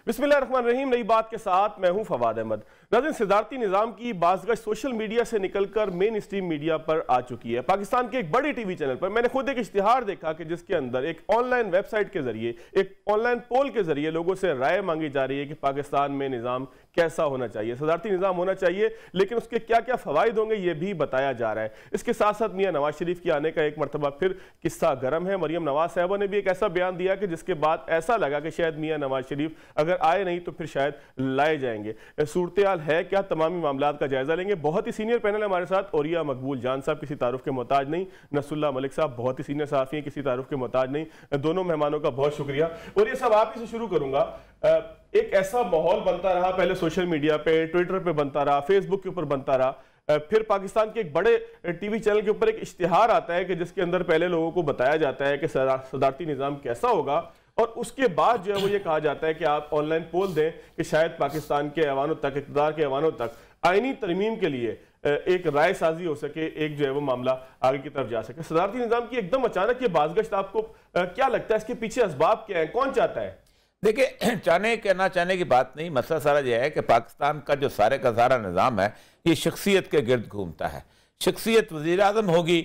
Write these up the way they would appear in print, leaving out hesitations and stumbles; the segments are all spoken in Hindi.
बिस्मिल्लाहिर्रहमानिर्रहीम। नई बात के साथ मैं हूं फवाद अहमद। नाज़रीन, सदारती निज़ाम की बाज़गश सोशल मीडिया से निकलकर मेन स्ट्रीम मीडिया पर आ चुकी है। पाकिस्तान के एक बड़े टीवी चैनल पर मैंने खुद एक इश्तिहार देखा कि जिसके अंदर एक ऑनलाइन वेबसाइट के जरिए, एक ऑनलाइन पोल के जरिए लोगों से राय मांगी जा रही है कि पाकिस्तान में निज़ाम कैसा होना चाहिए, सदारती निज़ाम होना चाहिए, लेकिन उसके क्या क्या फ़वाइद होंगे ये भी बताया जा रहा है। इसके साथ साथ मियां नवाज शरीफ के आने का एक मरतबा फिर किस्सा गर्म है। मरियम नवाज साहबा ने भी एक ऐसा बयान दिया कि जिसके बाद ऐसा लगा कि शायद मियां नवाज शरीफ अगर आए नहीं तो फिर शायद लाए जाएंगे। सूरत हाल है क्या, तमामी मामलात का जायजा लेंगे। बहुत ही सीनियर पैनल है हमारे साथ। औरिया मकबूल जान साहब किसी तारुफ के मोहताज नहीं, नसरुल्लाह मलिक साहब बहुत ही सीनियर सहाफ़ी हैं, किसी तारुफ के मोहताज नहीं। दोनों मेहमानों का बहुत शुक्रिया। और ये सब आप ही से शुरू करूंगा। एक ऐसा माहौल बनता रहा, पहले सोशल मीडिया पे, ट्विटर पे बनता रहा, फेसबुक के ऊपर बनता रहा, फिर पाकिस्तान के एक बड़े टीवी चैनल के ऊपर एक इश्तिहार आता है कि जिसके अंदर पहले लोगों को बताया जाता है कि सदारती निज़ाम कैसा होगा, और उसके बाद जो है वो ये कहा जाता है कि आप ऑनलाइन पोल दें कि शायद पाकिस्तान के ऐवानों तक, इक़्तिदार के ऐवानों तक आईनी तरमीम के लिए एक राय साजी हो सके, एक जो है वो मामला आगे की तरफ जा सके। सदारती निज़ाम की एकदम अचानक ये बाज़गश्त, आपको क्या लगता है इसके पीछे असबाब क्या है, कौन चाहता है? देखिए, चाहने के ना चाहने की बात नहीं, मसला सारा यह है कि पाकिस्तान का जो सारे का सारा निज़ाम है ये शख्सियत के गिर्द घूमता है। शख्सियत वज़ीर आज़म होगी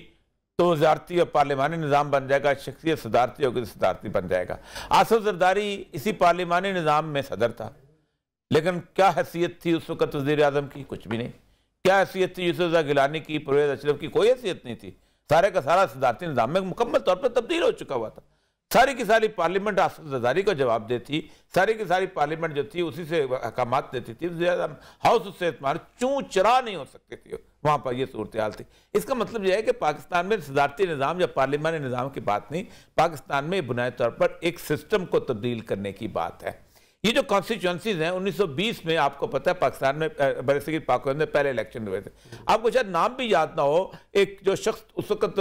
तो वज़ारती और पार्लिमानी निज़ाम बन जाएगा, शख्सियत सदारती होगी तो सदारती बन जाएगा। आसिफ ज़रदारी इसी पार्लिमानी निज़ाम में सदर था, लेकिन क्या हैसियत थी उस वक़्त वज़ीर आज़म की? कुछ भी नहीं। क्या हैसियत थी यूसुफ रज़ा गिलानी की, परवेज़ अशरफ की? कोई हैसियत नहीं थी। सारे का सारा सदारती निज़ाम में मुकम्मल तौर पर तब्दील हो चुका हुआ था। सारी की सारी पार्लियामेंट आसिफ ज़रदारी को जवाब देती, सारी की सारी पार्लियामेंट जो थी उसी से अहकामात देती थी। हाउस उससे चूँ चरा नहीं हो सकती थी, वहाँ पर यह सूरत हाल थी। इसका मतलब यह है कि पाकिस्तान में सदारती निज़ाम या पार्लियामानी निज़ाम की बात नहीं, पाकिस्तान में बुनियादी तौर पर एक सिस्टम को तब्दील करने की बात है। ये जो कॉन्स्टिट्यूंसीज हैं 1920 में आपको पता है पाकिस्तान में बरसगीर पाकिस्तान में पहले इलेक्शन हुए थे। आपको शायद नाम भी याद ना हो, एक जो शख्स उस वक्त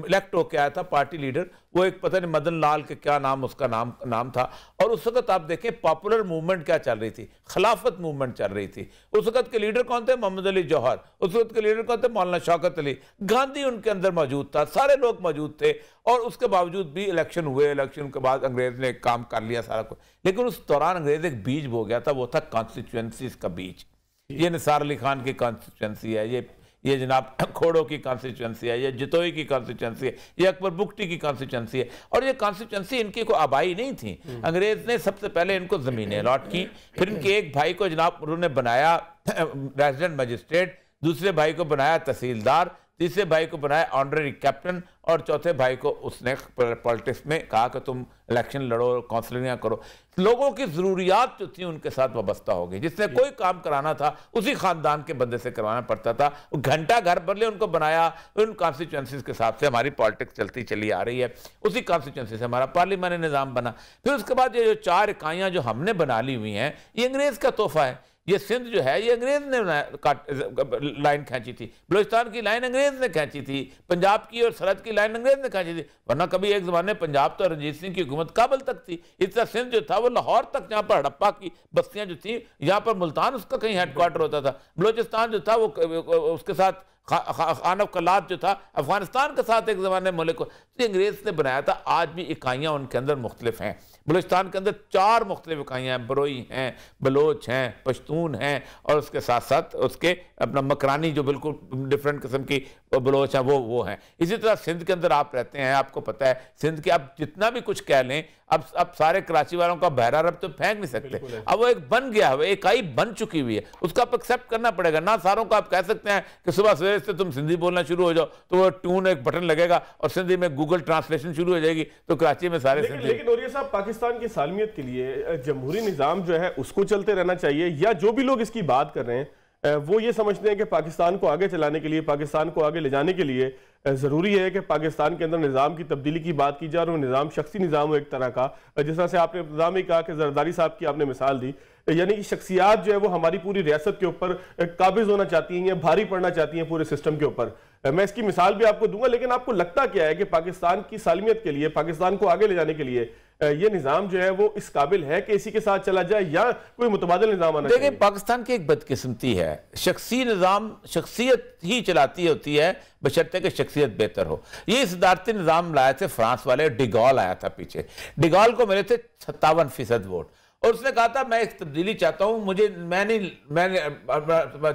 इलेक्ट होकर आया था पार्टी लीडर, वो एक पता नहीं मदन लाल के क्या नाम उसका नाम था। और उस वक्त आप देखें पॉपुलर मूवमेंट क्या चल रही थी, खिलाफत मूवमेंट चल रही थी। उस वक्त के लीडर कौन थे? मोहम्मद अली जौहर। उस वक्त के लीडर कौन थे? मौलाना शौकत अली। गांधी उनके अंदर मौजूद था, सारे लोग मौजूद थे, और उसके बावजूद भी इलेक्शन हुए। इलेक्शन के बाद अंग्रेज ने काम कर लिया सारा कुछ, लेकिन उस दौरान अंग्रेज एक बीज बो गया था, वो था कॉन्स्टिट्यूएंसीज का बीज। ये निसार अली खान की कॉन्स्टिट्यूएंसी है, ये जनाब खोड़ो की कॉन्स्टिट्यूएंसी है, ये जितोई की कॉन्स्टिट्यूएंसी है, ये अकबर बुगटी की कॉन्स्टिट्यूएंसी है। और ये कॉन्स्टिट्यूएंसी इनकी कोई आबाई नहीं थी। अंग्रेज ने सबसे पहले इनको जमीनें अलॉट की, फिर इनके एक भाई को जनाब उन्होंने बनाया रेजिडेंट मजिस्ट्रेट, दूसरे भाई को बनाया तहसीलदार, तीसरे भाई को बनाया ऑनररी कैप्टन, और चौथे भाई को उसने पॉलिटिक्स में कहा कि तुम इलेक्शन लड़ो, काउंसलिंग करो। लोगों की ज़रूरियात जो थी उनके साथ वाबस्ता हो गई। जिसने कोई काम कराना था उसी ख़ानदान के बंदे से करवाना पड़ता था। घंटा घर भर ले उनको बनाया। उन कॉन्स्टिट्यूंसीज के हिसाब से हमारी पॉलिटिक्स चलती चली आ रही है, उसी कॉन्स्टिट्यूंसी से हमारा पार्लियामानी निज़ाम बना। फिर उसके बाद ये जो 4 इकाइयाँ जो हमने बना ली हुई हैं, ये अंग्रेज़ का तोहफा है। ये सिंध जो है ये अंग्रेज ने लाइन खींची थी, बलूचिस्तान की लाइन अंग्रेज ने खींची थी, पंजाब की और सरहद की लाइन अंग्रेज ने खींची थी। वरना कभी एक ज़माने पंजाब तो रणजीत सिंह की हुकूमत काबल तक थी। इस तरह सिंध जो था वो लाहौर तक, जहाँ पर हड़प्पा की बस्तियाँ जो थी, यहाँ पर मुल्तान उसका कहीं हेडक्वार्टर होता था। बलूचिस्तान जो था वो उसके साथ खान ऑफ कलात जो था अफगानिस्तान के साथ एक ज़माने मुल्क तो अंग्रेज ने बनाया था। आज भी इकाइयाँ उनके अंदर मुख्तलिफ हैं। बलूचिस्तान के अंदर 4 मुख्तलिफ इकाइयाँ हैं, बरोई हैं, बलोच हैं, पश्तून हैं, और उसके साथ साथ उसके अपना मकरानी जो बिल्कुल डिफरेंट किस्म की बलोच हैं वो हैं। इसी तरह सिंध के अंदर आप रहते हैं, आपको पता है सिंध के आप जितना भी कुछ कह लें, अब सारे कराची वालों का बहरा रब तो फेंक नहीं सकते। अब वो एक बन गया है, इकाई बन चुकी हुई है, उसको आप एक्सेप्ट करना पड़ेगा ना। सारों को आप कह सकते हैं कि सुबह सवेरे से तुम सिंधी बोलना शुरू हो जाओ तो वो ट्यून एक बटन लगेगा और सिंधी में गूगल ट्रांसलेशन शुरू हो जाएगी, तो कराची में सारे सिंधी। लेकिन औरिया साहब, पाकिस्तान की सालमियत के लिए जमहूरी निज़ाम जो है उसको चलते रहना चाहिए, या जो भी लोग इसकी बात कर रहे हैं वो ये समझते हैं कि पाकिस्तान को आगे चलाने के लिए, पाकिस्तान को आगे ले जाने के लिए ज़रूरी है कि पाकिस्तान के अंदर निज़ाम की तब्दीली की बात की जाए, और वो निज़ाम शख्सी निज़ाम हो एक तरह का। जिस तरह से आपने इब्तिदा में कहा कि जरदारी साहब की आपने मिसाल दी, यानी कि शख्सियात जो है वो हमारी पूरी रियासत के ऊपर काबिज होना चाहती हैं, भारी पड़ना चाहती हैं पूरे सिस्टम के ऊपर। मैं इसकी मिसाल भी आपको दूंगा, लेकिन आपको लगता क्या है कि पाकिस्तान की सालमियत के लिए, पाकिस्तान को आगे ले जाने के लिए ये निज़ाम जो है वो इस काबिल है कि इसी के साथ चला जाए, या कोई मुतबादिल निज़ाम आना चाहिए? देखिए, पाकिस्तान की एक बदकिस्मती है, शख्सी निज़ाम शख्सियत ही चलाती होती है बशर्ते कि शख्सियत बेहतर हो। ये सदारती निज़ाम लाए थे फ्रांस वाले, डिगॉल आया था पीछे। डिगॉल को मिले थे 57% वोट, और उसने कहा था मैं एक तब्दीली चाहता हूं, मैं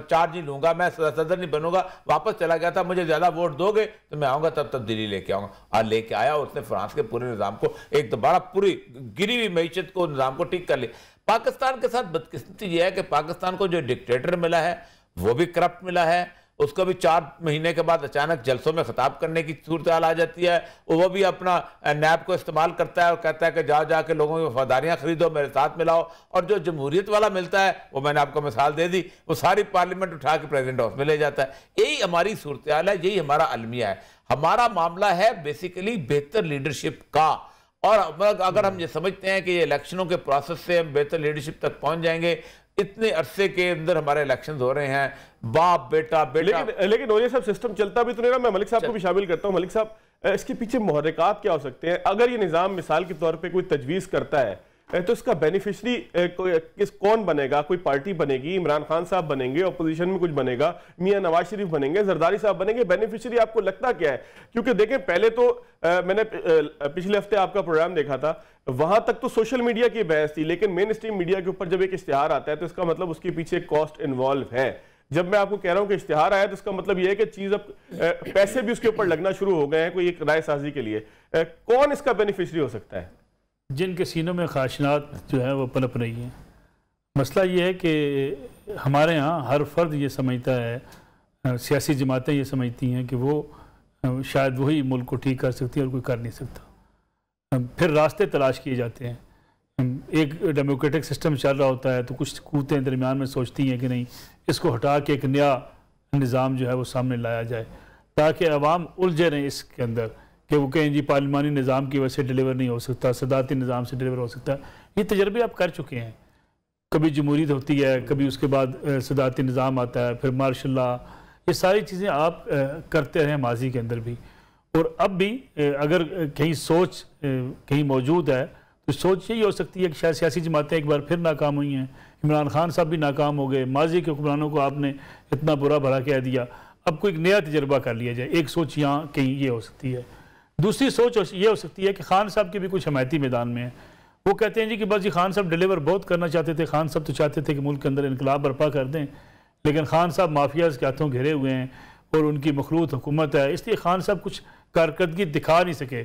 चार्ज नहीं लूंगा, मैं सदर नहीं बनूंगा, वापस चला गया था, मुझे ज्यादा वोट दोगे तो मैं आऊंगा, तब तब्दीली लेके आऊंगा। और लेके आया, उसने फ्रांस के पूरे निजाम को एक दोबारा पूरी गिरी हुई मैशत को, निजाम को ठीक कर लिया। पाकिस्तान के साथ बदकिस्मती यह है कि पाकिस्तान को जो डिक्टेटर मिला है वो भी करप्ट मिला है, उसको भी 4 महीने के बाद अचानक जलसों में खिताब करने की सूरत हाल आ जाती है, वो भी अपना नैब को इस्तेमाल करता है और कहता है कि जाके लोगों की वफादारियां खरीदो, मेरे साथ मिलाओ। और जो जमहूरियत वाला मिलता है वो मैंने आपको मिसाल दे दी, वो सारी पार्लियामेंट उठा के प्रेसिडेंट हाउस में ले जाता है। यही हमारी सूरत हाल है, यही हमारा अलमिया है। हमारा मामला है बेसिकली बेहतर लीडरशिप का। और अगर हम ये समझते हैं कि ये इलेक्शनों के प्रोसेस से हम बेहतर लीडरशिप तक पहुंच जाएंगे, इतने अरसे के अंदर हमारे इलेक्शंस हो रहे हैं, बाप बेटा बेटा, लेकिन नौरिया साहब सिस्टम चलता भी तो नहीं रहा। मैं मलिक साहब को भी शामिल करता हूं। मलिक साहब, इसके पीछे मुहर्रिकात क्या हो सकते हैं? अगर ये निजाम मिसाल के तौर पे कोई तजवीज़ करता है तो इसका बेनिफिशरी कौन बनेगा? कोई पार्टी बनेगी, इमरान खान साहब बनेंगे, अपोजिशन में कुछ बनेगा, मियां नवाज शरीफ बनेंगे, जरदारी साहब बनेंगे, बेनिफिशरी आपको लगता क्या है? क्योंकि देखें, पहले तो मैंने पिछले हफ्ते आपका प्रोग्राम देखा था, वहां तक तो सोशल मीडिया की बहस थी, लेकिन मेन स्ट्रीम मीडिया के ऊपर जब एक इश्तिहार आता है तो इसका मतलब उसके पीछे कॉस्ट इन्वॉल्व है। जब मैं आपको कह रहा हूं कि इश्तिहार आया तो इसका मतलब यह है कि चीज अब पैसे भी उसके ऊपर लगना शुरू हो गए हैं कोई एक राय साजी के लिए। कौन इसका बेनिफिशरी हो सकता है? जिनके सीनों में ख्वाहिशात जो है वो पनप रही हैं। मसला ये है कि हमारे यहाँ हर फर्द ये समझता है, सियासी जमातें ये समझती हैं कि वो शायद वही मुल्क को ठीक कर सकती है और कोई कर नहीं सकता। फिर रास्ते तलाश किए जाते हैं। एक डेमोक्रेटिक सिस्टम चल रहा होता है तो कुछ कूतें दरमियान में सोचती हैं कि नहीं, इसको हटा के एक नया निज़ाम जो है वो सामने लाया जाए ताकि अवाम उलझे रहें इसके अंदर कि वो कहें जी पार्लिमानी निज़ाम की वजह से डिलीवर नहीं हो सकता, सदाती निज़ाम से डिलीवर हो सकता। ये तजर्बे आप कर चुके हैं। कभी जमहूरियत होती है, कभी उसके बाद सदाती निज़ाम आता है, फिर मार्शल लॉ, ये सारी चीज़ें आप करते रहे माजी के अंदर भी। और अब भी अगर कहीं सोच कहीं मौजूद है तो सोच यही हो सकती है कि शायद सियासी जमातें एक बार फिर नाकाम हुई हैं, इमरान खान साहब भी नाकाम हो गए, माजी के हुक्मरानों को आपने इतना बुरा भला कह दिया, अब कोई नया तजर्बा कर लिया जाए। एक सोच यहाँ कहीं ये हो सकती है। दूसरी सोच ये हो सकती है कि खान साहब के भी कुछ हमायती मैदान में है। वो कहते हैं जी कि बस जी खान साहब डिलीवर बहुत करना चाहते थे, खान साहब तो चाहते थे कि मुल्क के अंदर इनकलाब बर्पा कर दें, लेकिन खान साहब माफियाज के हाथों घिरे हुए हैं और उनकी मखलूत हुकूमत है, इसलिए खान साहब कुछ कारकर्दगी दिखा नहीं सके।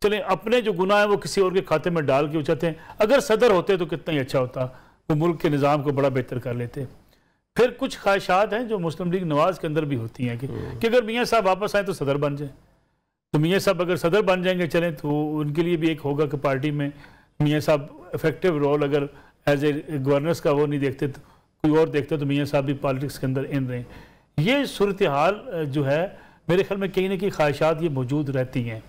चलें अपने जो गुनाह है वो किसी और के खाते में डाल के वो चाहते हैं अगर सदर होते तो कितना ही अच्छा होता, वो मुल्क के निज़ाम को बड़ा बेहतर कर लेते। फिर कुछ ख्वाहिशात हैं जो मुस्लिम लीग नवाज के अंदर भी होती हैं कि अगर मियाँ साहब वापस आए तो सदर बन जाए, तो मियाँ साहब अगर सदर बन जाएंगे चलें तो उनके लिए भी एक होगा कि पार्टी में मियाँ साहब इफेक्टिव रोल अगर एज ए गवर्नर्स का वो नहीं देखते तो कोई और देखते तो मियाँ साहब भी पॉलिटिक्स के अंदर इन रहे। ये सूरत हाल जो है मेरे ख्याल में कहीं ना कहीं ख्वाहिशात ये मौजूद रहती हैं।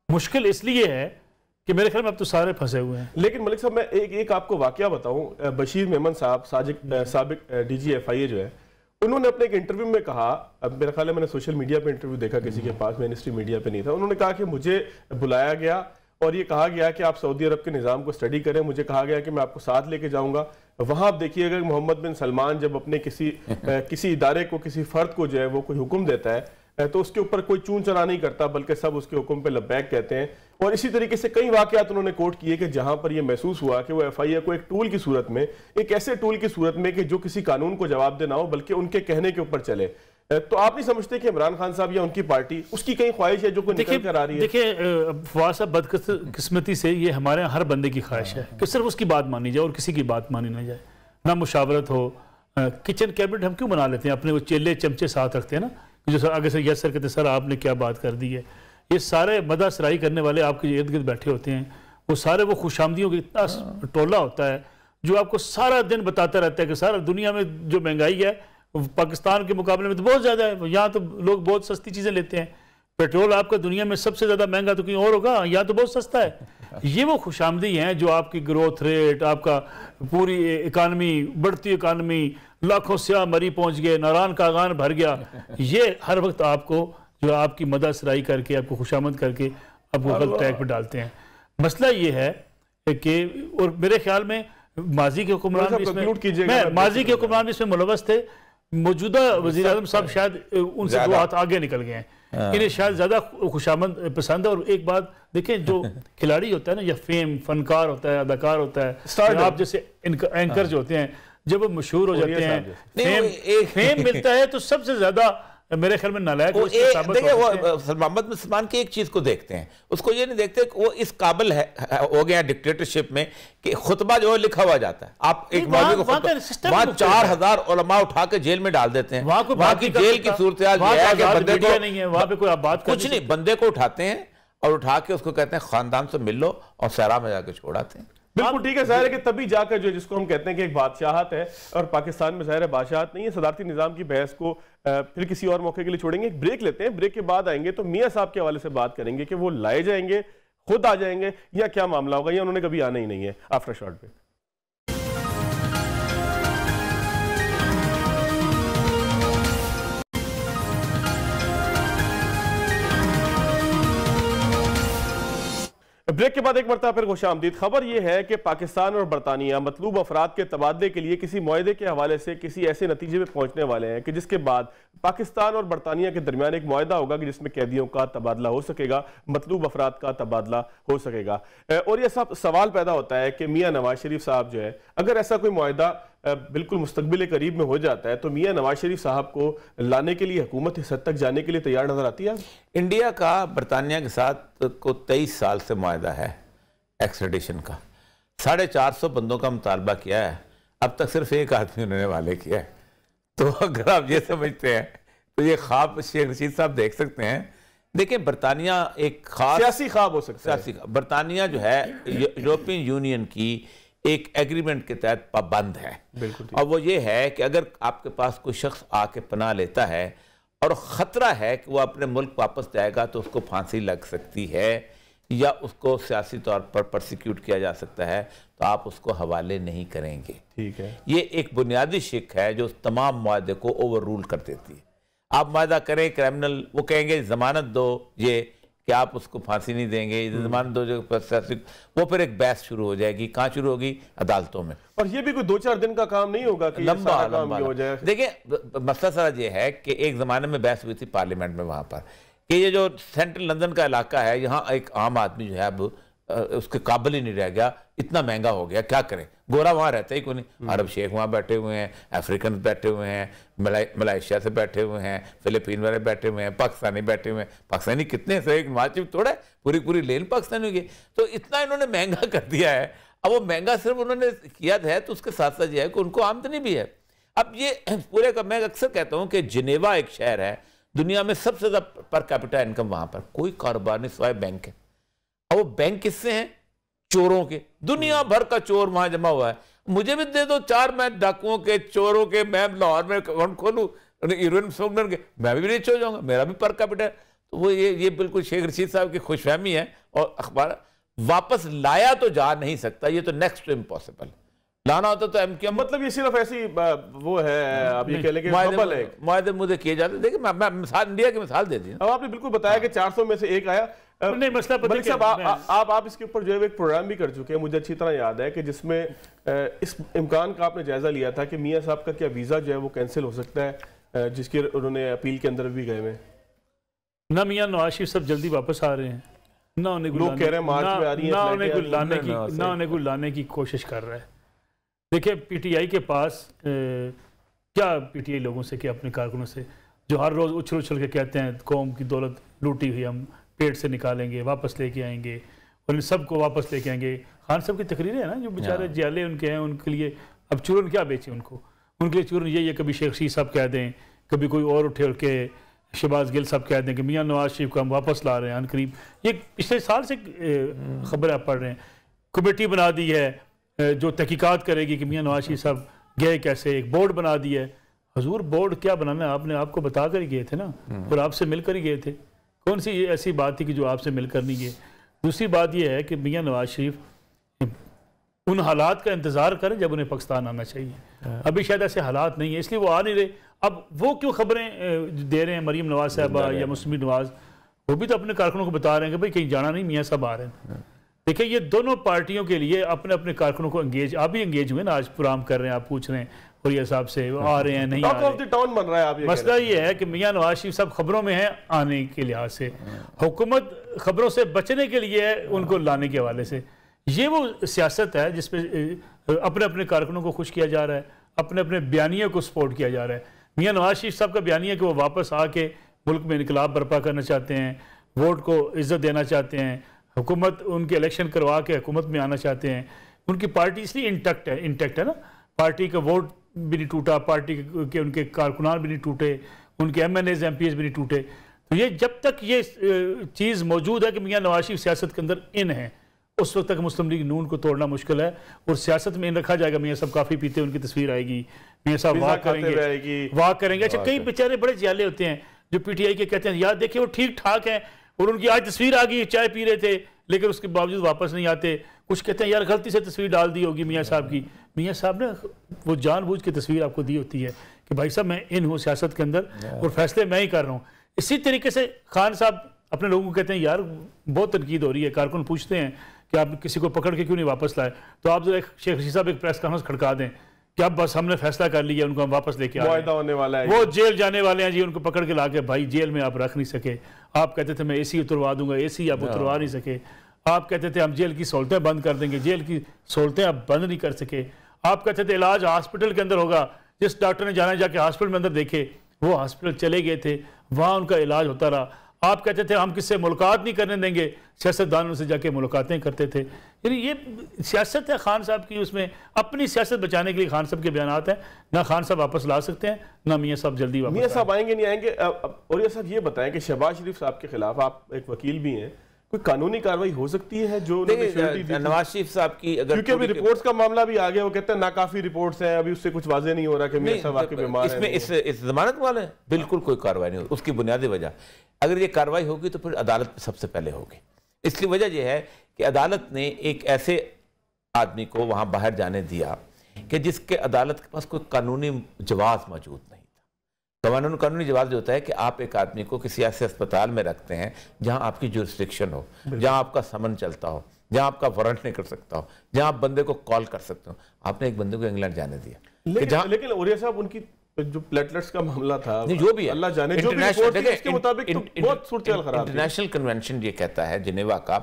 मुश्किल इसलिए है कि मेरे ख्याल में अब तो सारे फंसे हुए हैं। लेकिन मलिक साहब मैं एक आपको वाकया बताऊं, बशीर मेमन साहब साबिक DGFIA जो है, उन्होंने अपने एक इंटरव्यू में कहा, अब मेरा ख्याल है मैंने सोशल मीडिया पे इंटरव्यू देखा किसी के पास, मेन स्ट्रीम मीडिया पे नहीं था, उन्होंने कहा कि मुझे बुलाया गया और ये कहा गया कि आप सऊदी अरब के निज़ाम को स्टडी करें, मुझे कहा गया कि मैं आपको साथ लेके जाऊंगा। वहां आप देखिएगा मोहम्मद बिन सलमान जब अपने किसी इदारे को, किसी फर्द को जो है वो कोई हुक्म देता है तो उसके ऊपर कोई चून चना नहीं करता, बल्कि सब उसके हुक्म पे लब्बैक कहते हैं। और इसी तरीके से कई वाकयात उन्होंने कोट किए कि जहां पर यह महसूस हुआ कि वो FIA को एक टूल की सूरत में, एक ऐसे टूल की सूरत में कि जो किसी कानून को जवाब देना हो बल्कि उनके कहने के ऊपर चले। तो आप नहीं समझते कि इमरान खान साहब या उनकी पार्टी उसकी कई ख्वाहिश है जो कोई निकल कर आ रही है? देखिए फवाद साहब, बदकिस्मती से ये हमारे यहाँ हर बंदे की ख्वाहिश है कि सिर्फ उसकी बात मानी जाए और किसी की बात मानी ना जाए, ना मुशावरत हो। किचन कैबिनेट हम क्यों बना लेते हैं, अपने वो चेले चमचे साथ रखते हैं ना, जो सर आगे से यस सर कहते हैं सर आपने क्या बात कर दी है। ये सारे मदा सराई करने वाले आपके इर्द गिर्द बैठे होते हैं, वो सारे वो खुशामदियों का इतना टोला होता है जो आपको सारा दिन बताता रहता है कि सारा दुनिया में जो महंगाई है पाकिस्तान के मुकाबले में तो बहुत ज़्यादा है, यहाँ तो लोग बहुत सस्ती चीज़ें लेते हैं, पेट्रोल आपका दुनिया में सबसे ज़्यादा महंगा तो कहीं और होगा, यहाँ तो बहुत सस्ता है। ये वो खुशामदी हैं जो आपकी ग्रोथ रेट, आपका पूरी इकानमी, बढ़ती इकानमी, लाखों स्याह मरी पहुँच गए, नारान का आगान भर गया, ये हर वक्त आपको जो आपकी मदद सराई करके, आपको खुशामद करके आपको गलत ट्रैक पर डालते हैं। मसला ये है कि और मेरे ख्याल में माजी के हुक्मरान भी इसमें मुलव्वस थे, मौजूदा वज़ीर आज़म साहब शायद उनसे 2 हाथ आगे निकल गए हैं इन्हें शायद ज़्यादा खुशामद पसंद है। और एक बात देखें, जो खिलाड़ी होता है ना, या फेम फनकार होता है, अदाकार होता है, आप जैसे एंकर जो होते हैं, जब वो मशहूर हो जाते हैं, फेम मिलता है, तो सबसे ज़्यादा मेरे ख्याल में नालायक देखिए वो मोहम्मद मुसलमान की एक चीज को देखते हैं, उसको ये नहीं देखते कि वो इस काबिल है हो गया डिक्टेटरशिप में कि खुतबा जो है लिखा हुआ जाता है। आप एक मौलवी को वहाँ 4000 उलमा उठा के जेल में डाल देते हैं। वहाँ की जेल की सूरत हाल ये है कि बंदे को नहीं है, वहाँ पे कोई बात कुछ नहीं, बंदे को उठाते हैं और उठा के उसको कहते हैं खानदान से मिल लो और सहरा में जाकर छोड़ाते हैं। बिल्कुल ठीक है। जाहिर है कि तभी जाकर जो जिसको हम कहते हैं कि एक बादशाहत है, और पाकिस्तान में जाहिर है बादशाहत नहीं है। सदारती निज़ाम की बहस को फिर किसी और मौके के लिए छोड़ेंगे। एक ब्रेक लेते हैं, ब्रेक के बाद आएंगे तो मियां साहब के हवाले से बात करेंगे कि वो लाए जाएंगे, खुद आ जाएंगे, या क्या मामला होगा, या उन्होंने कभी आना ही नहीं है। After short break. ब्रेक के बाद एक मरतबा फिर खुशामदीद। खबर यह है कि पाकिस्तान और बरतानिया मतलूब अफराद के तबादले के लिए किसी मुआहदे के हवाले से किसी ऐसे नतीजे में पहुंचने वाले हैं कि जिसके बाद पाकिस्तान और बरतानिया के दरमियान एक मुआहदा होगा कि जिसमें कैदियों का तबादला हो सकेगा, मतलूब अफराद का तबादला हो सकेगा। और यह सब सवाल पैदा होता है कि मियाँ नवाज शरीफ साहब जो है, अगर ऐसा कोई मुआहदा बिल्कुल मुस्तकबिल करीब में हो जाता है तो मियाँ नवाज शरीफ साहब को लाने के लिए हुकूमत इस हद तक जाने के लिए तैयार नजर आती है। इंडिया का बरतानिया के साथ को 23 साल से मुआहदा है एक्सट्रेडिशन का। 450 बंदों का मुतालबा किया है, अब तक सिर्फ एक आदमी उन्होंने वाले किया है। तो अगर आप ये समझते हैं तो ये ख्वाब शेख रशीद साहब देख सकते हैं। देखिए, बरतानिया एक खास सियासी ख्वाब हो सकता है। बरतानिया जो है यूरोपियन यूनियन की एक एग्रीमेंट के तहत पाबंद है। और वो ये है कि अगर आपके पास कोई शख्स आके पनाह लेता है और ख़तरा है कि वो अपने मुल्क वापस जाएगा तो उसको फांसी लग सकती है या उसको सियासी तौर पर प्रोसिक्यूट किया जा सकता है, तो आप उसको हवाले नहीं करेंगे। ठीक है, ये एक बुनियादी शिक है जो तमाम मुआहदे को ओवर रूल कर देती है। आप मुआहदा करें क्रिमिनल, वो कहेंगे जमानत दो, ये कि आप उसको फांसी नहीं देंगे, जमानत दो, जो वो फिर एक बहस शुरू हो जाएगी। कहाँ शुरू होगी? अदालतों में। और ये भी कोई 2-4 दिन का काम नहीं होगा कि लंबा हो जाए। देखिए, मसला सारा ये है कि एक ज़माने में बहस हुई थी पार्लियामेंट में वहाँ पर कि ये जो सेंट्रल लंदन का इलाका है, यहाँ एक आम आदमी जो है अब उसके काबिल ही नहीं रह गया, इतना महंगा हो गया, क्या करें। गोरा वहाँ रहता ही कोई नहीं, अरब शेख वहाँ बैठे हुए हैं, अफ्रीकन बैठे हुए हैं, मलेशिया से बैठे हुए हैं, फिलिपीन वाले बैठे हुए हैं, पाकिस्तानी बैठे हुए हैं। पाकिस्तानी कितने से, एक नवाज थोड़ा पूरी लेन पाकिस्तानी हो गई। तो इतना इन्होंने महंगा कर दिया है। अब वो महंगा सिर्फ उन्होंने किया है तो उसके साथ साथ ये है कि उनको आमदनी भी है। अब ये पूरे का, मैं अक्सर कहता हूँ कि जिनेवा एक शहर है, दुनिया में सबसे ज़्यादा पर कैपिटा इनकम वहाँ पर कोई कारोबार नहीं सिवाय बैंक है। और वो बैंक किससे हैं? चोरों के। दुनिया भर का चोर वहां जमा हुआ है। मुझे भी दे दो 4, मैं डाकुओं के, चोरों के, मैं लाहौर में अकाउंट खोलूं, हीरोइन स्मगलर के, मैं भी रिच हो जाऊंगा, मेरा भी पर कैपिटा। तो वो ये बिल्कुल शेख रशीद साहब की खुशफहमी है। और अखबार वापस लाया तो जा नहीं सकता, ये तो नेक्स्ट टू इम्पॉसिबल। लाना होता तो एमक्यूएम, मतलब ये सिर्फ ऐसी वो है, आप ये कह लेंगे बबल है, मुआहदे मुद्दे किए जाते। देखिए, मैं मिसाल इंडिया की मिसाल दे दी। अब आपने बिल्कुल बताया कि 400 में से एक आया। नहीं, मसला मलिक साहब, आप इसके ऊपर जो है एक प्रोग्राम भी कर चुके हैं, मुझे अच्छी तरह याद है कि जिसमें इस इम्कान का आपने जायजा लिया था कि मियां साहब का क्या वीजा जो है वो कैंसिल हो सकता है, जिसकी उन्होंने अपील के अंदर भी गए हुए ना। मियां नवाज शरीफ सब जल्दी वापस आ रहे हैं ना, उन्हें लोग कह रहे हैं मार्च में आ रही है, ना उन्हें कोई लाने की कोशिश कर रहा है। देखिए, पीटीआई के पास क्या पीटीआई लोगों से, क्या अपने कारकुनों से, जो हर रोज उछल के कहते हैं कौम की दौलत लूटी हुई हम पेट से निकालेंगे, वापस लेके आएंगे, उन सबको वापस लेके आएंगे। खान साहब की तकरीरें हैं ना, जो बेचारे जियाले उनके हैं, उनके लिए अब चूरन क्या बेचे उनको, उनके लिए चूरन यही है, कभी शेख रशीद साहब कह दें, कभी कोई और उठे के शहबाज गिल साहब कह दें कि मियां नवाज शरीफ को हम वापस ला रहे हैं अनकरीब। ये पिछले साल से खबर आप पढ़ रहे हैं। कमेटी बना दी है जो तहकीकात करेगी कि मियां नवाज शरीफ साहब गए कैसे, एक बोर्ड बना दी है। हजूर, बोर्ड क्या बनाना है, आपने आपको बता कर ही गए थे ना, और आपसे मिलकर ही गए थे। कौन सी ऐसी बात थी कि जो आपसे मिलकर नहीं गए? दूसरी बात यह है कि मियां नवाज शरीफ उन हालात का इंतज़ार करें जब उन्हें पाकिस्तान आना चाहिए। अभी शायद ऐसे हालात नहीं है, इसलिए वो आ नहीं रहे। अब वो क्यों खबरें दे रहे हैं, मरीम नवाज साहबा या मुस्लिम नवाज, वो भी तो अपने कारकुनों को बता रहे हैं कि भाई कहीं जाना नहीं, मियाँ साहब आ रहे हैं। देखिए, ये दोनों पार्टियों के लिए अपने अपने कारकुनों को एंगेज, आप भी एंगेज हुए ना, आज प्रोग्राम कर रहे हैं, आप पूछ रहे हैं, और साहब से, वो आ रहे हैं नहीं आ टॉक ऑफ द टाउन बन रहा है। आप मसला ये है कि मियां नवाज शरीफ साहब खबरों में हैं आने के लिहाज से, हुकूमत खबरों से बचने के लिए है उनको लाने के हवाले से। ये वो सियासत है जिसपे अपने अपने कारकुनों को खुश किया जा रहा है, अपने अपने बयानिया को सपोर्ट किया जा रहा है। मियां नवाज शरीफ साहब का बयानिया कि वो वापस आके मुल्क में इनकलाब बर्पा करना चाहते हैं, वोट को इज्जत देना चाहते हैं, हुकूमत उनके इलेक्शन करवा के हुकूमत में आना चाहते हैं। उनकी पार्टी इसलिए इंटैक्ट है ना, पार्टी का वोट भी नहीं टूटा, पार्टी के उनके कारकुनान भी नहीं टूटे, उनके MNAs MPs भी नहीं टूटे। तो ये जब तक ये चीज़ मौजूद है कि मियां नवाज शरीफ सियासत के अंदर इन है, उस वक्त तक मुस्लिम लीग नून को तोड़ना मुश्किल है। और सियासत में इन रखा जाएगा, मियां साहब काफ़ी पीते उनकी तस्वीर आएगी, मियां साहब वाक करेंगे। अच्छा, कई बेचारे बड़े जियाले होते हैं जो PTI के कहते हैं यार देखिए वो ठीक ठाक है और उनकी आज तस्वीर आ गई, चाय पी रहे थे लेकिन उसके बावजूद वापस नहीं आते। कुछ कहते हैं यार गलती से तस्वीर डाल दी होगी मियां साहब की। मियां साहब ने वो जानबूझ के तस्वीर आपको दी होती है कि भाई साहब मैं इन हूँ सियासत के अंदर और फैसले मैं ही कर रहा हूँ। इसी तरीके से खान साहब अपने लोगों को कहते हैं यार बहुत तनकीद हो रही है, कारकुन पूछते हैं कि आप किसी को पकड़ के क्यों नहीं वापस लाए, तो आप जो शेख रशीद साहब एक प्रेस कॉन्फ्रेंस खड़का दें कि अब बस हमने फैसला कर लिया, उनको हम वापस लेके आए, होने वाला है, वो जेल जाने वाले हैं जी, उनको पकड़ के ला के भाई जेल में आप रख नहीं सके। आप कहते थे मैं AC उतरवा दूंगा, AC आप उतरवा नहीं सके। आप कहते थे हम जेल की सहूलतें बंद कर देंगे, जेल की सहूलतें आप बंद नहीं कर सके। आप कहते थे इलाज हॉस्पिटल के अंदर होगा, जिस डॉक्टर ने जाना जाके हॉस्पिटल में अंदर देखे वो हॉस्पिटल चले गए थे, वहाँ उनका इलाज होता रहा। आप कहते थे हम किससे मुलाकात नहीं करने देंगे, सियासतदानों से जाके मुलाकातें करते थे। यानी ये सियासत है खान साहब की, उसमें अपनी सियासत बचाने के लिए खान साहब के बयानात हैं। ना खान साहब वापस ला सकते हैं, ना मियां साहब जल्दी वापस। मियां साहब आएंगे नहीं आएंगे। और ये साहब ये बताएं कि शहबाज शरीफ साहब के खिलाफ, आप एक वकील भी हैं, कोई कानूनी कार्रवाई हो सकती है जो नवाज शरीफ साहब की? अगर क्योंकि अभी रिपोर्ट्स का मामला भी आ गया, वो कहते हैं नाकाफी रिपोर्ट्स हैं, अभी उससे कुछ वाजे नहीं हो रहा कि मियां साहब आपके बीमार हैं। इसमें इस जमानत वाले बिल्कुल कोई कार्रवाई नहीं होगी। उसकी बुनियादी वजह, अगर ये कार्रवाई होगी तो फिर अदालत सबसे पहले होगी। इसकी वजह यह है कि अदालत ने एक ऐसे आदमी को वहां बाहर जाने दिया कि जिसके अदालत के पास कोई कानूनी जवाब मौजूद नहीं था। कानूनी जवाब जो होता है कि आप एक आदमी को किसी ऐसे अस्पताल में रखते हैं जहां आपकी जुरिस्डिक्शन हो, जहां आपका समन चलता हो, जहां आपका वारंट नहीं कर सकता हो, जहां आप बंदे को कॉल कर सकते हो। आपने एक बंदे को इंग्लैंड जाने दिया। लेकिन ओरिया साहब उनकी जो प्लेटलेट्स का मामला था, जो भी है, अल्लाह जाने, जो भी रिपोर्ट थी उसके मुताबिक तो बहुत सूरत-ए-हाल खराब थी। इंटरनेशनल कन्वेंशन ये कहता है जिनेवा का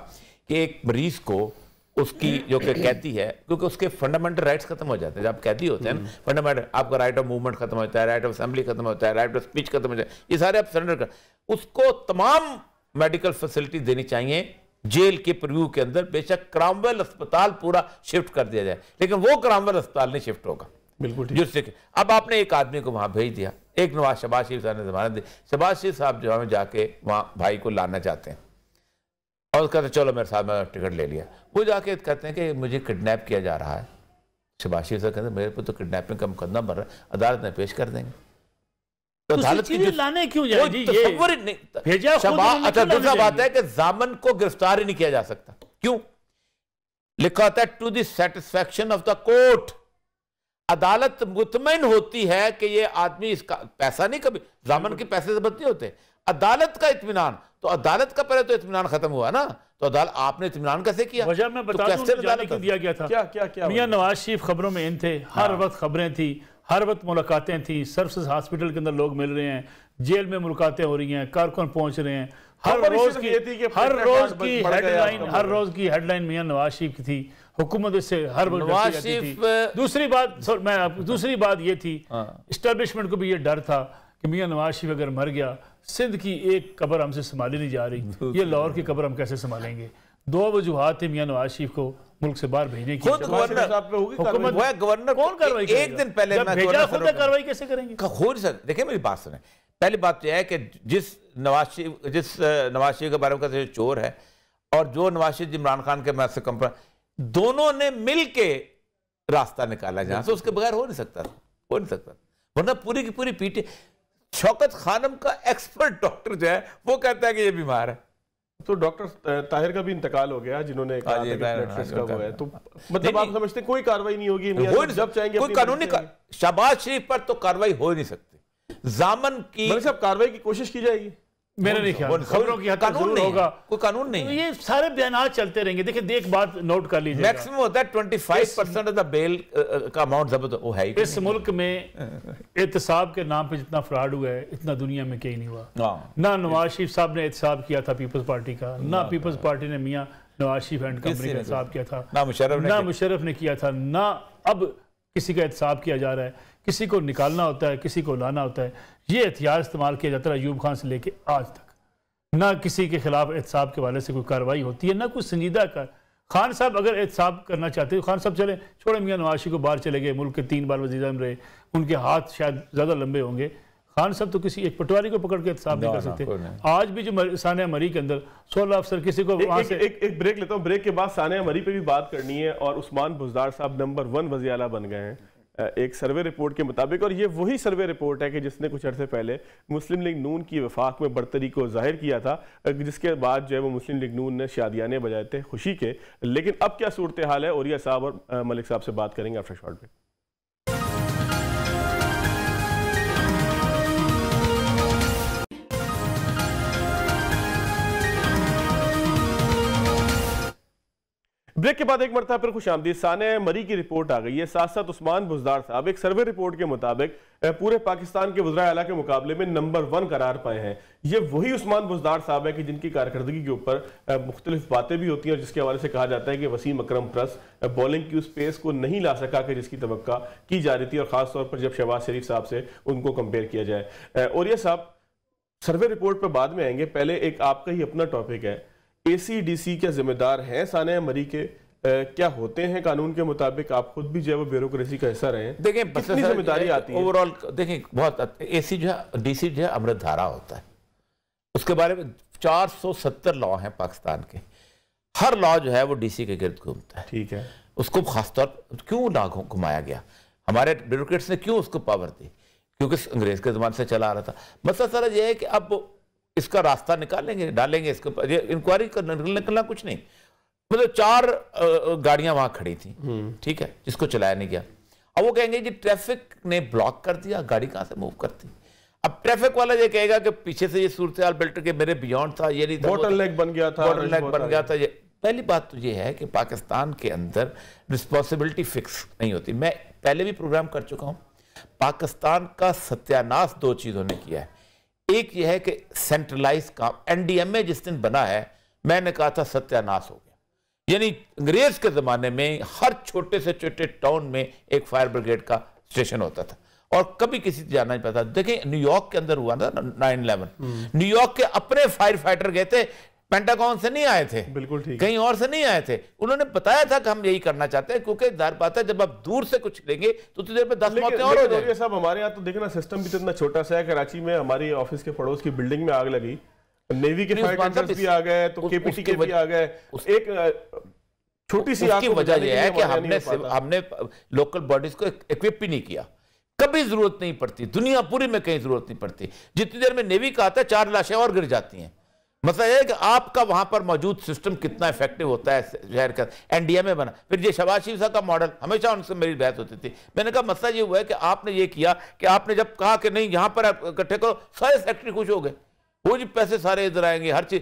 कि एक मरीज को उसकी जो कि कहती है, क्योंकि उसके फंडामेंटल राइट्स खत्म हो जाते हैं जब कैदी होते हैं। फंडामेंटल आपका राइट ऑफ मूवमेंट खत्म होता है, राइट ऑफ असेंबली खत्म होता है, राइट ऑफ स्पीच खत्म हो जाता है, ये सारे आप सरेंडर कर, उसको तमाम मेडिकल फैसिलिटी देनी चाहिए जेल के प्रीव्यू के अंदर। बेशक क्रामवेल अस्पताल पूरा शिफ्ट कर दिया जाए, लेकिन वो क्रामवेल अस्पताल नहीं शिफ्ट होगा। बिल्कुल ठीक। अब आपने एक आदमी को वहां भेज दिया, एक नवाज शहबाज शरीफ साहब ने जमानत दी। शहबाज शरीफ साहब जो है जाके वहां भाई को लाना चाहते हैं और कहते चलो मेरे साथ, मैं टिकट ले लिया। वो जाके कहते हैं कि मुझे किडनैप किया जा रहा है। शहबाज शरीफ साहब कहते हैं मेरे पर तो किडनैपिंग का मुकदमा बन रहा है, अदालत में पेश कर देंगे। तो अदालत की लाने क्यों जाए जी? तसव्वुर नहीं। अच्छा, दूसरा बात है कि जामन को गिरफ्तार ही नहीं किया जा सकता। क्यों? लिखा होता है to the satisfaction of the court. अदालत मुतमईन होती है कि ये आदमी, इसका पैसा नहीं, कभी जामन के पैसे से बदले होते, अदालत का इत्मीनान। तो अदालत का पहले तो इत्मीनान खत्म हुआ ना, तो अदालत आपने इत्मीनान कैसे किया? वजह मैं बता दूं जाने क्यों दिया गया था। क्या मियां नवाज शरीफ खबरों में इन थे, हर वक्त खबरें थी, हर वक्त मुलाकातें थी, सर्विसेज हॉस्पिटल के अंदर लोग मिल रहे हैं, जेल में मुलाकातें हो रही हैं, कारकुन पहुंच रहे हैं। हर रोज की हेडलाइन मियां नवाज शरीफ की थी, हुकूमत इससे हर वक्त थी। दूसरी बात ये थी, एस्टेब्लिशमेंट को भी ये डर था कि मियां नवाज शरीफ अगर मर गया, सिंध की एक कब्र हमसे संभाली नहीं जा रही, ये लाहौर की कब्र हम कैसे संभालेंगे। दो वजूहात थे मियां नवाज शरीफ को मुल्क से बाहर भेजने की। गवर्नर कौन कार्रवाई? एक दिन पहले कार्रवाई कैसे करेंगे? देखिए मेरी बात सुने, पहली बात यह है कि जिस नवाज शरीफ के बारे में चोर है और जो नवाज शरीफ इमरान खान के मैच से कंपनी, दोनों ने मिल के रास्ता निकाला जहां से, उसके बगैर हो नहीं सकता। वरना पूरी की पूरी पीटी, शौकत खानम का एक्सपर्ट डॉक्टर जो है वो कहता है कि ये बीमार है। तो डॉक्टर ताहिर का भी इंतकाल हो गया जिन्होंने कहा है, तो मतलब आप समझते कोई कार्रवाई नहीं होगी? जब चाहेंगे कोई कानूनी शहबाज शरीफ पर तो कार्रवाई हो ही नहीं सकती। जामन की कार्रवाई की कोशिश की जाएगी, मेरा नहीं ख्याल, खबरों की हद तक जरूर होगा, कोई कानून नहीं है। ये सारे बयान चलते रहेंगे। देखिए एक बात नोट कर लीजिए, मैक्सिमम होता है 25% ऑफ द बेल का अमाउंट जब्त वो है। इस मुल्क में एहतसाब के नाम पे जितना फ्रॉड हुआ है इतना दुनिया में कहीं नहीं हुआ। ना नवाज शरीफ साहब ने एहतसाब किया था पीपल्स पार्टी का, ना पीपल्स पार्टी ने मियां नवाज शरीफ एंड कंपनी का एहतसाब किया था, ना मुशर्रफ ने किया था, ना अब किसी का एहतसाब किया जा रहा है। किसी को निकालना होता है, किसी को लाना होता है, ये हथियार इस्तेमाल किया जाता है अयूब खान से लेके आज तक। ना किसी के खिलाफ एहतसाब के वाले से कोई कार्रवाई होती है, ना कोई संजीदा कर। खान साहब अगर एहतसाब करना चाहते हैं, खान साहब चले छोड़े, मियां नवाज शरीफ को बाहर चले गए, मुल्क के 3 बार वज़ीर-ए-आज़म रहे, उनके हाथ शायद ज़्यादा लंबे होंगे। खान साहब तो किसी एक पटवारी को पकड़ के एहतसाब नहीं कर सकते। आज भी जो सानिया मरी के अंदर 16 अफसर किसी को वहां से एक ब्रेक लेता हूं, ब्रेक के बाद सानिया मरी पे भी बात करनी है। और उस्मान बुज़दार साहब नंबर 1 वज़ीर आला बन गए हैं एक सर्वे रिपोर्ट के मुताबिक, और ये वही सर्वे रिपोर्ट है कि जिसने कुछ अर्से पहले मुस्लिम लीग नून की वफाक में बरतरी को जाहिर किया था, जिसके बाद जो है वो मुस्लिम लीग नून ने शादियाने बजाए थे खुशी के। लेकिन अब क्या सूरत हाल है, ओरिया साहब और मलिक साहब से बात करेंगे आफ्टर शॉर्ट ब्रेक। ब्रेक के बाद एक मरतबा फिर खुशामदीद। सानिया मरी की रिपोर्ट आ गई है, साथ साथ उस्मान बुज़दार साहब एक सर्वे रिपोर्ट के मुताबिक पूरे पाकिस्तान के वज़ीर आला के मुकाबले में नंबर 1 करार पाए हैं। ये वही उस्मान बुज़दार साहब है कि जिनकी कारकर्दगी के ऊपर मुख्तलिफ बातें भी होती हैं, और जिसके हवाले से कहा जाता है कि वसीम अकरम प्लस बॉलिंग की उस पेस को नहीं ला सका कि जिसकी तवक्का की जा रही थी, और ख़ासतौर पर जब शहबाज शरीफ साहब से उनको कंपेयर किया जाए। और ये साहब सर्वे रिपोर्ट पर बाद में आएंगे, पहले एक आपका ही अपना टॉपिक है, ACDC के जिम्मेदार हैं सानिया मरी के, क्या होते हैं कानून के मुताबिक? आप खुद भी जो है वो ब्यूरोक्रेसी का हिस्सा रहे हैं, देखिए कितनी जिम्मेदारी आती है ओवरऑल? देखिए बहुत AC जो है, DC जो है अमृत धारा होता है, उसके बारे में 470 लॉ हैं पाकिस्तान के। हर लॉ जो है वो DC के गिर्द घूमता है। ठीक है, उसको खासतौर क्यों ना घुमाया गया, हमारे ब्यूरोक्रेट्स ने क्यों उसको पावर दी? क्योंकि अंग्रेज के ज़माने से चला आ रहा था। मसला सारा ये है कि अब इसका रास्ता निकालेंगे, डालेंगे इसके ऊपर, इंक्वायरी निकलना कुछ नहीं। मतलब 4 गाड़ियां वहां खड़ी थी, ठीक है, जिसको चलाया नहीं गया। अब वो कहेंगे जी ट्रैफिक ने ब्लॉक कर दिया, गाड़ी कहां से मूव करती? अब ट्रैफिक वाला ये कहेगा कि पीछे से ये सूरत हाल बिल्टर के मेरे बियॉन्ड था, ये नहीं था, बोटलनेक बन गया था, बोटलनेक बन गया था। ये पहली बात तो ये है कि पाकिस्तान के अंदर रिस्पॉन्सिबिलिटी फिक्स नहीं होती। मैं पहले भी प्रोग्राम कर चुका हूं, पाकिस्तान का सत्यानाश 2 चीजों ने किया है। एक यह है कि सेंट्रलाइज काम, NDMA जिस दिन बना है, मैंने कहा था सत्यानाश हो गया। यानी अंग्रेज के जमाने में हर छोटे से छोटे टाउन में एक फायर ब्रिगेड का स्टेशन होता था, और कभी किसी से जाना नहीं पता। देखिए न्यूयॉर्क के अंदर हुआ ना 9/11, न्यूयॉर्क के अपने फायर फाइटर गए थे, पेंटागन से नहीं आए थे, बिल्कुल ठीक, कहीं और से नहीं आए थे। उन्होंने बताया था कि हम यही करना चाहते हैं, क्योंकि जाहिर बात है जब आप दूर से कुछ लेंगे तो उतनी देर में 10 मौतें और हो जाएंगी। साहब हमारे यहाँ तो देखना सिस्टम भी तो इतना छोटा सा है। कराची में हमारी ऑफिस के पड़ोस की बिल्डिंग में आग लगी, नेवी के फायर टेंडर्स भी आ गए, तो KPT के भी आ गए। एक छोटी सी की वजह यह है कि हमने लोकल बॉडीज को इक्विप भी नहीं किया। कभी जरूरत नहीं पड़ती, दुनिया पूरी में कहीं जरूरत नहीं पड़ती। जितनी देर में नेवी का आता है 4 लाशें और गिर जाती हैं। मतलब यह है कि आपका वहां पर मौजूद सिस्टम कितना इफेक्टिव होता है शहर का। NDMA बना, फिर ये शहबाज शरीफ साहब का मॉडल, हमेशा उनसे मेरी बहस होती थी। मैंने कहा मसला ये हुआ है कि आपने ये किया कि आपने जब कहा कि नहीं यहां पर इकट्ठे करो, सारे सेक्रेटरी खुश हो गए, वो जी पैसे सारे इधर आएंगे, हर चीज।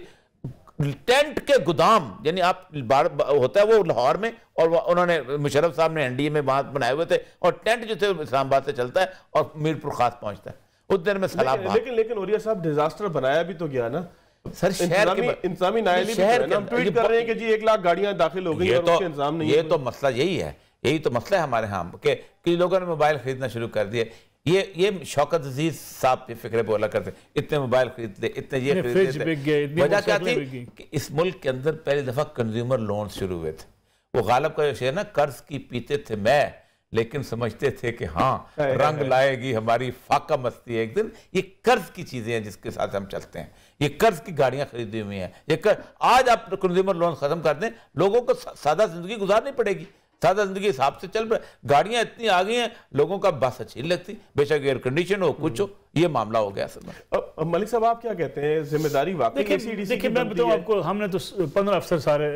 टेंट के गोदाम यानी आप होता है वो लाहौर में, और उन्होंने मुशर्रफ साहब ने NDMA वहां बनाए हुए थे, और टेंट जो थे इस्लामाबाद से चलता है और मीरपुर खास पहुंचता है। उस दिन में सलाब, लेकिन ओरिया साहब डिजास्टर बनाया भी तो गया ना सर, शहर के इंतजामी नायली भी है ना। हम ट्वीट कर रहे हैं कि जी 1 लाख गाड़ियां दाखिल हो गई और उसके इंतजाम नहीं। ये तो मसला यही है, यही तो मसला है हमारे यहाँ कि लोगों ने मोबाइल खरीदना शुरू कर दिए। ये शौकत अजीज साहब पे फिक्रे बोला करते, इतने मोबाइल खरीद ले, इतने ये खरीद ले। वजह क्या थी कि इस मुल्क के अंदर पहली दफा कंज्यूमर लोन शुरू हुए थे। वो गालिब का जो शेर ना, कर्ज की पीते थे मैं, लेकिन समझते थे कि हाँ रंग लाएगी हमारी फाका मस्ती एक दिन। ये कर्ज की चीजें हैं जिसके साथ हम चलते हैं, ये कर्ज की गाड़ियां खरीदी हुई हैं। ये आज आप कंज्यूमर लोन खत्म कर दें, लोगों को सादा जिंदगी गुजारनी पड़ेगी, सादा जिंदगी हिसाब से चल रहा। गाड़ियां इतनी आ गई हैं, लोगों का बस अच्छी लगती, बेशक एयर कंडीशन हो कुछ हो, ये मामला हो गया सर। मलिक साहब आप क्या कहते हैं, जिम्मेदारी वाकई? देखिए मैं बताऊं आपको, हमने तो 15 अफसर सारे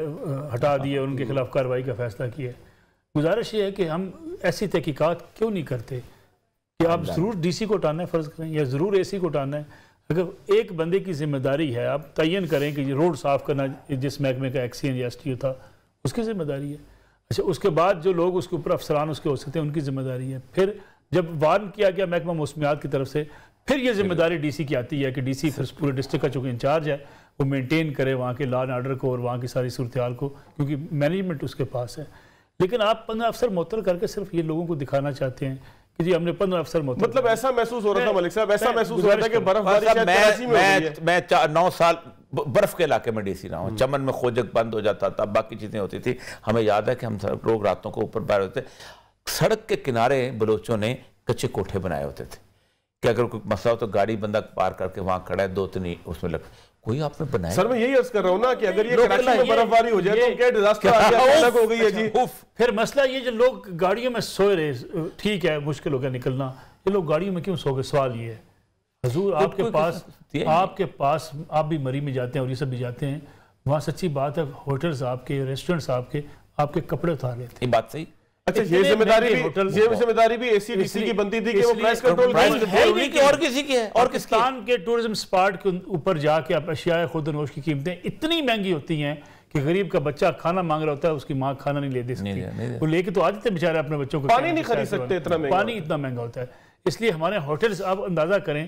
हटा दिए, उनके खिलाफ कार्रवाई का फैसला किया। गुजारिश ये है कि हम ऐसी तहकीकात क्यों नहीं करते कि आप ज़रूर DC को हटाना है फ़र्ज़ करें, या ज़रूर AC को हटाना है, अगर एक बंदे की जिम्मेदारी है, आप तयन करें कि ये रोड साफ़ करना जिस महकमे का एक्सीएन या एसटीओ था उसकी जिम्मेदारी है। अच्छा, उसके बाद जो लोग उसके ऊपर अफसरान उसके हो सकते हैं उनकी जिम्मेदारी है। फिर जब वार्न किया गया महकमा मौसमियात की तरफ से, फिर ये जिम्मेदारी डीसी की आती है कि डीसी फिर पूरे डिस्ट्रिक्ट का चूँकि इंचार्ज है वो मेंटेन करे वहाँ के लॉ एंड ऑर्डर को और वहाँ की सारी सूरत हाल को, क्योंकि मैनेजमेंट उसके पास है। लेकिन आप 15 अफसर मुअत्तल करके सिर्फ ये लोगों को दिखाना चाहते हैं कि जी हमने 15 अफसर मुअत्तल, मतलब ऐसा महसूस हो रहा था मलिक साहब, ऐसा महसूस हो रहा था कि बर्फबारी शायद कराची में हो रही है। मैं 9 साल बर्फ के इलाके में डीसी रहा हूँ। चमन में खोजक बंद हो जाता था, बाकी चीजें होती थी। हमें याद है कि हम सब लोग रातों को ऊपर बाहर होते, सड़क के किनारे बलोचों ने कच्चे कोठे बनाए होते थे कि अगर कोई मसला हो तो गाड़ी बंदा पार करके वहां खड़ा है, 2-3 उसमें लग, कोई आपने बनाया। सर मैं यही अर्ज कर रहा हूँ ना कि अगर ये कराची में बर्फबारी हो जाए तो क्या डिजास्टर आ गया, अलग हो गई है जी। फिर मसला ये जो लोग गाड़ियों में सोए रहे, ठीक है मुश्किल हो गया निकलना, ये लोग गाड़ियों में क्यों सो गए? सवाल ये है हजूर, आपके पास आप भी मरी में जाते हैं और ये सब भी जाते हैं, वहाँ सच्ची बात है होटल्स आपके, रेस्टोरेंट्स आपके कपड़े उतार लेते हैं। बात सही। अच्छा, ये जिम्मेदारी भी एसीडीसी की बनती थी कि वो प्राइस कंट्रोल और किसी की है। और पाकिस्तान के टूरिज्म स्पॉट के ऊपर जाके आप अशिया खुदनोश की कीमतें इतनी महंगी होती हैं कि गरीब का बच्चा खाना मांग रहा होता है, उसकी माँ खाना नहीं ले दे सकती, वो लेके तो आते थे बेचारे अपने बच्चों को, पानी नहीं खरीद सकते, इतना महंगा, पानी इतना महंगा होता है। इसलिए हमारे होटल्स, आप अंदाजा करें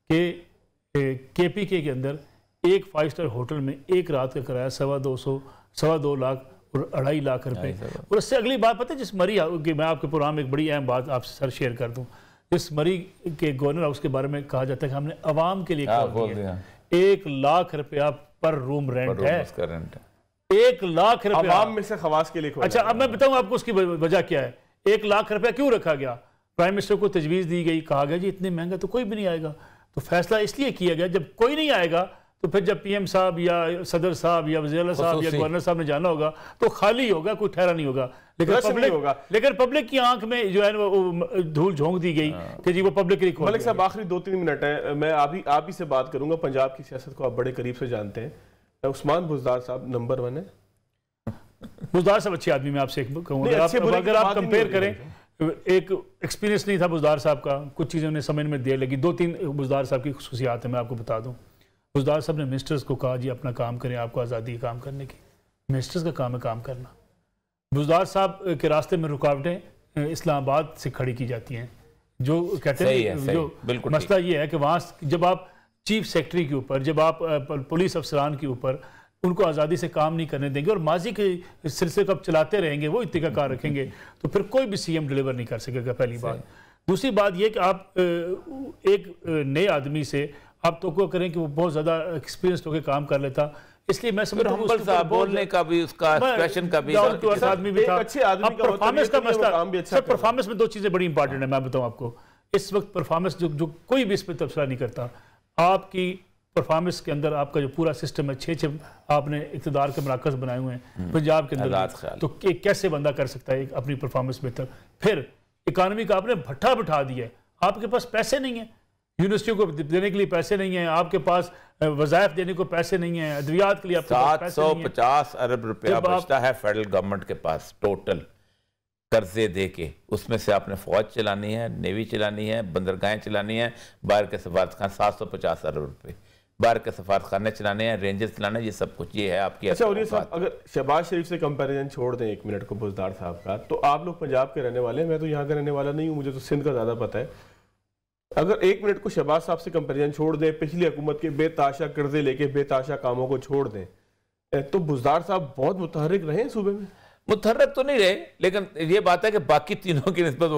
कि केपीके के अंदर एक 5 स्टार होटल में एक रात का किराया 2.25 लाख और 2.5 लाख रुपए। और उससे अगली बात पता है, जिस मरी कि मैं आपके प्रोग्राम में एक बड़ी अहम बात आपसे सर शेयर कर दूं, जिस मरी के गवर्नर हाउस के बारे में कहा जाता है कि हमने अवाम के लिए खोल दिया। 1 लाख रुपया पर रूम रेंट है, 1 लाख रुपया अवाम में से खवास के लिए। अच्छा, अब मैं बताऊं आपको उसकी वजह क्या है। 1 लाख रुपया क्यों रखा गया? प्राइम मिनिस्टर को तजवीज़ दी गई, कहा गया जी इतने महंगा तो कोई भी नहीं आएगा। तो फैसला इसलिए किया गया, जब कोई नहीं आएगा तो फिर जब पीएम साहब या सदर साहब या वज़ीर साहब या गवर्नर साहब ने जाना होगा तो खाली होगा, कोई ठहरा नहीं होगा। लेकिन पब्लिक की आंख में जो है वो धूल झोंक दी गई कि जी वो पब्लिक के लिए। मलिक साहब आखिरी 2-3 मिनट है, मैं आप ही से बात करूंगा। पंजाब की सियासत को आप बड़े करीब से जानते हैं, उस्मान बुज़दार साहब नंबर 1 है। बुज़दार साहब अच्छे आदमी, मैं आपसे कहूँगा अगर आप कंपेयर करें, एक एक्सपीरियंस नहीं था बुज़दार साहब का, कुछ चीज़ें उन्हें समझ में देर लगी। 2-3 बुज़दार साहब की खुसूसियात है, मैं आपको बता दूं। बुज़दार साहब ने मिनिस्टर्स को कहा जी अपना काम करें, आपको आज़ादी है काम करने की, मिनिस्टर्स का काम है काम करना। बुज़दार साहब के रास्ते में रुकावटें इस्लामाबाद से खड़ी की जाती हैं, जो कहते हैं जो मसला ये है कि वहाँ जब आप चीफ सेक्रेटरी के ऊपर, जब आप पुलिस अफसरान के ऊपर उनको आज़ादी से काम नहीं करने देंगे और माजी के सिलसिले को आप चलाते रहेंगे, वो इत्तेकाकार रखेंगे, तो फिर कोई भी सीएम डिलीवर नहीं कर सकेगा, पहली बात। दूसरी बात ये कि आप एक नए आदमी से आप तो करें कि वो बहुत ज़्यादा एक्सपीरियंस होकर काम कर लेता, इसलिए मैं समझता हूं बोलने का भी, उसका एक्सप्रेशन का भी, आदमी भी था। परफॉर्मेंस का मसला, परफॉर्मेंस में 2 चीज़ें बड़ी इंपॉर्टेंट है, मैं बताऊं आपको। इस वक्त परफॉर्मेंस जो कोई भी इस पर तबसरा नहीं करता, आपकी परफॉर्मेंस के अंदर आपका जो पूरा सिस्टम है, 6 आपने इक़्तिदार के मराकज़ बनाए हुए हैं पंजाब के अंदर, तो कैसे बंदा कर सकता है अपनी परफॉर्मेंस बेहतर? फिर इकानमी का आपने भट्ठा बिठा दिया है, आपके पास पैसे नहीं है, यूनिवर्सिटियों को देने के लिए पैसे नहीं है, आपके पास वज़ाइफ देने को पैसे नहीं है, अद्वियात के लिए आपके पास पैसे नहीं है। 750 अरब रुपया बचता है फेडरल गवर्नमेंट के पास टोटल कर्जे दे के, उसमें से आपने फौज चलानी है, नेवी चलानी है, बंदरगाहें चलानी है, बाहर के सफारतखान 750 अरब रुपये, बाहर के सफारतखाने चलाने हैं, रेंजर्स चलाने, ये सब कुछ ये है आपकी। अच्छा, और ये सब अगर शहबाज शरीफ से कंपैरिजन छोड़ दें 1 मिनट को बुज़दार साहब का, तो आप लोग पंजाब के रहने वाले हैं, मैं तो यहाँ का रहने वाला नहीं हूँ, मुझे तो सिंध का ज़्यादा पता है। अगर 1 मिनट को शहबाज साहब से कंपैरिजन छोड़ दें, पिछली हुकूमत के बेताशा कर्जे लेके बेताशा कामों को छोड़ दें, तो बुज़दार साहब बहुत मुतहर्रिक रहे सूबे में। मुतहर्रिक तो नहीं रहे, लेकिन ये बात है कि बाकी तीनों की निस्बत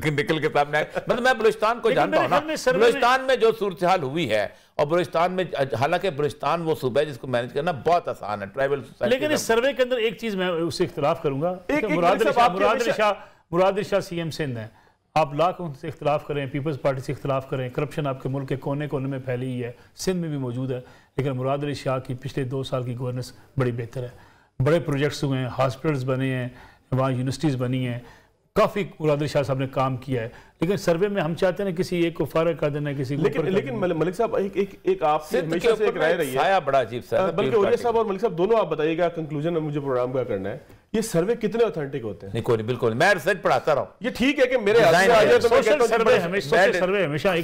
निकल के सामने आए। मतलब मैं बलूचिस्तान को जानता हूँ ना, बलूचिस्तान में जो सूरत हाल हुई है, और बलूचिस्तान में, हालांकि बलूचिस्तान वो सूबा है जिसको मैनेज करना बहुत आसान है, ट्राइबल सोसाइटी। लेकिन इस सर्वे के अंदर एक चीज मैं उससे इख्तिलाफ करूंगा, मुराद शाह सीएम सिंध है, आप लाख उनसे इख्तिलाफ करें, पीपल्स पार्टी से इख्तिलाफ करें, करप्शन आपके मुल्क के कोने कोने में फैली ही है, सिंध में भी मौजूद है, लेकिन मुराद अली शाह की पिछले 2 साल की गवर्नेंस बड़ी बेहतर है। बड़े प्रोजेक्ट्स हुए हैं, हॉस्पिटल्स बने हैं, वहाँ यूनिवर्सिटीज़ बनी हैं, काफ़ी मुराद अली शाह साहब ने काम किया है, लेकिन सर्वे में हम चाहते हैं किसी एक को फारग कर देना, किसी को लेकिन मलिक साहब एक आपसे हमेशा से एक राय रही है, बड़ा अजीब सा, बल्कि ओरिया साहब और मलिक साहब दोनों आप बताइएगा, कंक्लूजन में मुझे प्रोग्राम का करना है, ये सर्वे कितने ऑथेंटिक होते हैं? नहीं, कोई नहीं, बिल्कुल मैं रिसर्च पढ़ाता रहा हूँ। ये ठीक है कि मेरे सर्वे हमेशा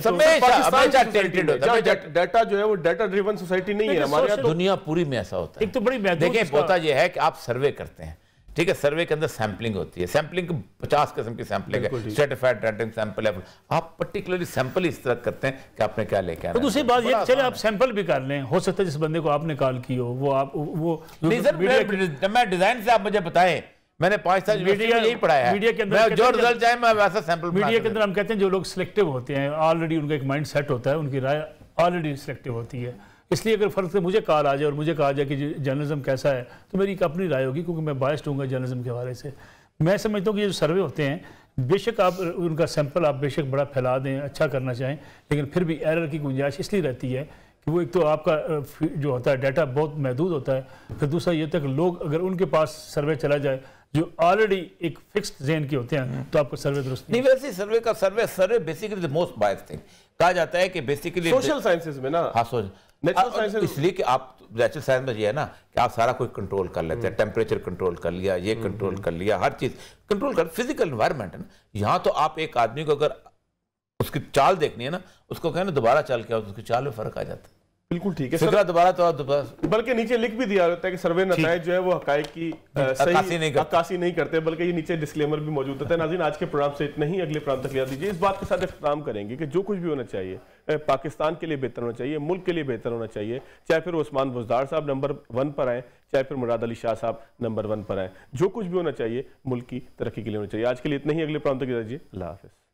डाटा जो है वो डाटा ड्रिवन सोसाइटी नहीं है हमारे यहाँ, दुनिया पूरी में ऐसा होता है। एक तो बड़ी देखिए होता यह है कि आप सर्वे करते हैं, ठीक है, सर्वे के अंदर सैंपलिंग होती है, सैंपलिंग 50 किस्म की सैंपलिंग है, स्ट्रेटिफाइड रैंडम सैंपल है, आप पर्टिकुलरली सैंपल इस तरह करते हैं कि आपने क्या लेके आना है। दूसरी बात ये चले आप सैंपल भी कर लें, हो सकता है जिस बंदे को आपने कॉल की हो वो आप वो मैं डिजाइन से आप मुझे बताएं, मैंने 5 साल यही पढ़ाया है, मीडिया के अंदर जो रिजल्ट चाहे मैं वैसा सैंपल। मीडिया के अंदर हम कहते हैं जो लोग सिलेक्टिव होते हैं, ऑलरेडी उनका एक माइंड सेट होता है, उनकी राय ऑलरेडी सिलेक्टिव होती है, इसलिए अगर फर्क से मुझे कॉल आ जाए और मुझे कहा जाए कि जर्नलिज्म कैसा है, तो मेरी एक अपनी राय होगी, क्योंकि मैं बायस्ड हूँगा जर्नलिज्म के हवाले से। मैं समझता हूँ कि ये जो सर्वे होते हैं, बेशक आप उनका सैंपल आप बेशक बड़ा फैला दें, अच्छा करना चाहें, लेकिन फिर भी एरर की गुंजाइश इसलिए रहती है कि वो एक तो आपका जो होता है डाटा बहुत महदूद होता है, फिर दूसरा ये होता है कि लोग अगर उनके पास सर्वे चला जाए जो ऑलरेडी एक फिक्स्ड ज़हन के होते हैं, तो आपको सर्वे दुरुस्त नहीं। वैसे survey basically the most biased thing कहा जाता है कि बेसिकली सोशल साइंसेज में ना, हाँ नेचुरल साइंसेज, इसलिए कि आप नेचुरल साइंस में ये है ना कि आप सारा कुछ कंट्रोल कर लेते हैं, टेम्परेचर कंट्रोल कर लिया, ये कंट्रोल कर लिया, हर चीज कंट्रोल कर, फिजिकल एनवायरनमेंट है ना। यहाँ तो आप एक आदमी को अगर उसकी चाल देखनी है ना, उसको कहना दोबारा चाल क्या होता है, उसकी चाल में फर्क आ जाता है। बिल्कुल ठीक है सर, दोबारा बल्कि नीचे लिख भी दिया रहता है कि सर्वे नतायज जो है वो हकायक की अक्कासी नहीं करते, बल्कि ये नीचे डिस्क्लेमर भी मौजूद होता है। नाज़रीन, आज के प्रोग्राम से इतना ही, अगले प्रोग्राम तक लिया दीजिए। इस बात के साथ इख्तिताम करेंगे कि जो कुछ भी होना चाहिए पाकिस्तान के लिए बेहतर होना चाहिए, मुल्क के लिए बेहतर होना चाहिए, चाहे फिर उस्मान बुज़दार साहब नंबर 1 पर आए, चाहे फिर मुराद अली शाह साहब नंबर 1 पर आए, जो कुछ भी होना चाहिए मुल्क की तरक्की के लिए होना चाहिए। आज के लिए इतना ही, अगले प्रोग्राम तक लिया दीजिए। अल्लाह हाफ़िज़।